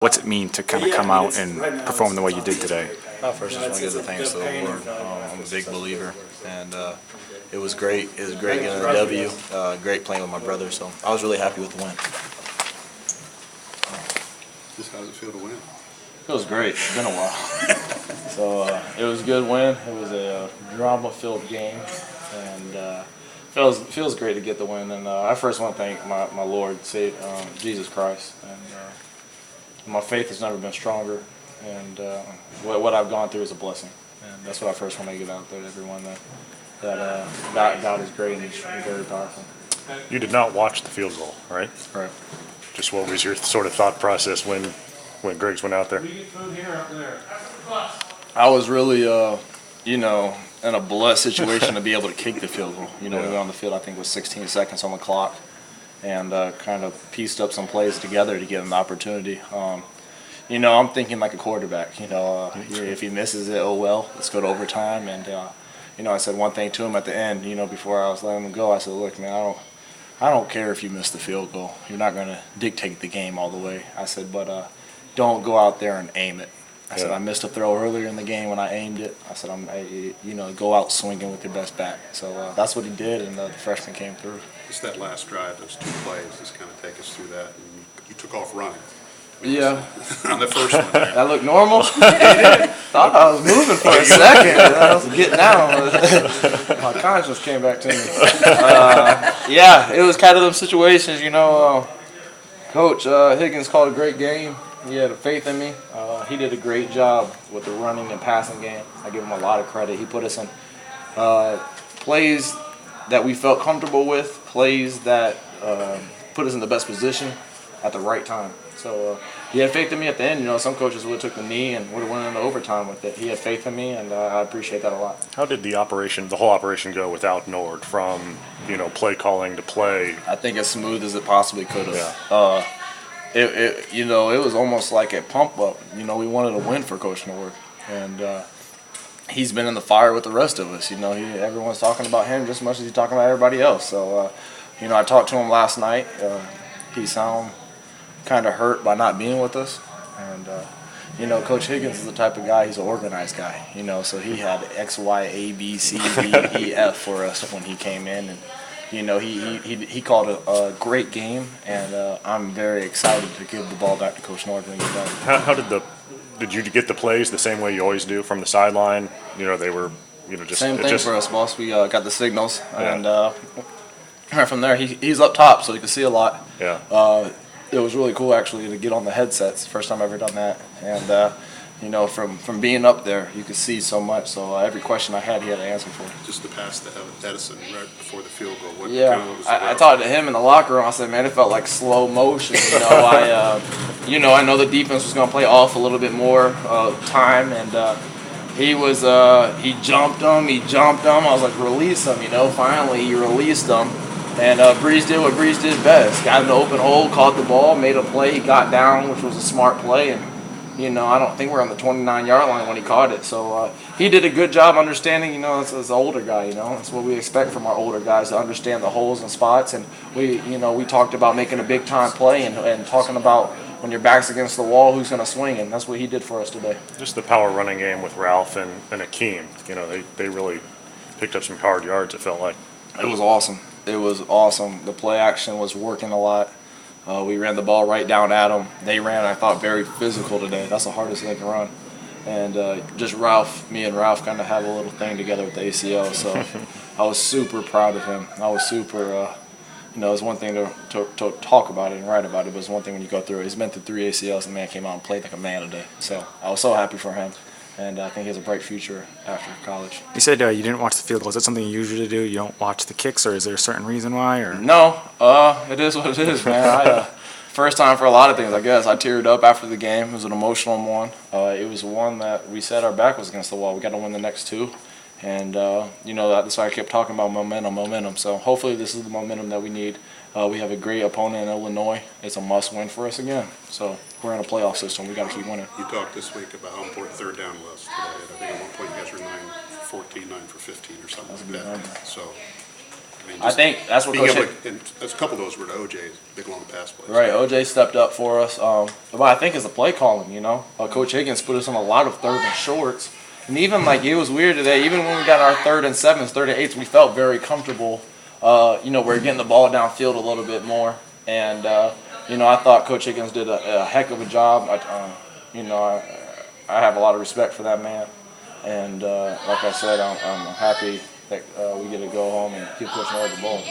What's it mean to kind of come out and perform the way you did today? First, I just want to give the thanks to the Lord. I'm a big believer, and it was great. It was great getting a W. Great playing with my brother, so I was really happy with the win. Just how does it feel to win? It feels great. It's been a while. So it was a good win. It was a drama-filled game, and feels great to get the win. And I first want to thank my Lord, Jesus Christ, and my faith has never been stronger. And what I've gone through is a blessing, and that's what I first want to get out there to everyone, that God is great and He's very powerful. You did not watch the field goal, right? Right. Just what was your sort of thought process when Griggs went out there? I was really, in a blessed situation to be able to kick the field goal. We went on the field, I think it was 16 seconds on the clock, and kind of pieced up some plays together to get an opportunity. I'm thinking like a quarterback. If he misses it, oh well, let's go to overtime. And I said one thing to him at the end. Before I was letting him go, I said, "Look, man, I don't care if you miss the field goal. You're not going to dictate the game all the way." I said, "But don't go out there and aim it." I said, "I missed a throw earlier in the game when I aimed it." I said, go out swinging with your best bat." So that's what he did, and the freshman came through. Just that last drive, those two plays, just kind of take us through that. And you took off running. Yeah. On the first one. That looked normal? Thought I was moving for a second. I was getting down. My conscience came back to me. It was kind of them situations, Coach Higgins called a great game. He had faith in me. He did a great job with the running and passing game. I give him a lot of credit. He put us in plays that we felt comfortable with, plays that put us in the best position at the right time. So he had faith in me at the end. Some coaches would have took the knee and would have went into overtime with it. He had faith in me, and I appreciate that a lot. How did the whole operation go without Nord from, play calling to play? I think as smooth as it possibly could have. Yeah. It was almost like a pump up. We wanted to win for Coach Nord, and he's been in the fire with the rest of us. Everyone's talking about him just as much as he's talking about everybody else. So, I talked to him last night. He sounded kind of hurt by not being with us, and Coach Higgins is the type of guy. He's an organized guy. So he had X, Y, A, B, C, D, E, F for us when he came in, and he called a great game, and I'm very excited to give the ball back to Coach Nord when he's done. How did you get the plays the same way you always do from the sideline? They were just same thing for us, boss. We got the signals, and right from there he's up top, so he could see a lot. Yeah. It was really cool actually to get on the headsets. First time I've ever done that, and from being up there, you could see so much. So every question I had, he had an answer for. Just to pass to Edison right before the field goal. I talked to him in the locker room. I said, "Man, it felt like slow motion." I know the defense was going to play off a little bit more time, and he jumped him. I was like, "Release him!" Finally, he released him. And Breeze did what Breeze did best. Got in the open hole, caught the ball, made a play. He got down, which was a smart play. And, I don't think we're on the 29-yard line when he caught it. So he did a good job understanding, as an older guy, That's what we expect from our older guys, to understand the holes and spots. And we talked about making a big-time play and talking about when your back's against the wall, who's going to swing. And that's what he did for us today. Just the power running game with Ralph and Akeem. They really picked up some hard yards, it felt like. It was awesome. It was awesome. The play action was working a lot. We ran the ball right down at them. They ran, I thought, very physical today. That's the hardest they can run. And me and Ralph kind of have a little thing together with the ACL. So I was super proud of him. I was super, it's one thing to talk about it and write about it, but it's one thing when you go through it. He's been through 3 ACLs, and the man came out and played like a man today. So I was so happy for him. And I think he has a bright future after college. You said you didn't watch the field goal. Is that something you usually do? You don't watch the kicks, or is there a certain reason why? Or no, it is what it is, man. First time for a lot of things, I guess. I teared up after the game. It was an emotional one. It was one that we said our back was against the wall. We got to win the next two. And, that's why I kept talking about momentum. So hopefully this is the momentum that we need. We have a great opponent in Illinois. It's a must-win for us again. So we're in a playoff system. We got to keep winning. You talked this week about how important third down was today. I think at one point you guys were 9 for 14, 9 for 15 or something like that. So mean, I just think that's what being Coach able Higgins. to, and there's a couple of those were to OJ's big long pass plays. Right, OJ stepped up for us. But I think it's the play calling, Coach Higgins put us on a lot of third and shorts. And even like it was weird today, even when we got our 3rd and 7s, 3rd and 8s, we felt very comfortable. We're getting the ball downfield a little bit more. And, I thought Coach Higgins did a heck of a job. I have a lot of respect for that man. And like I said, I'm happy that we get to go home and keep pushing over the ball.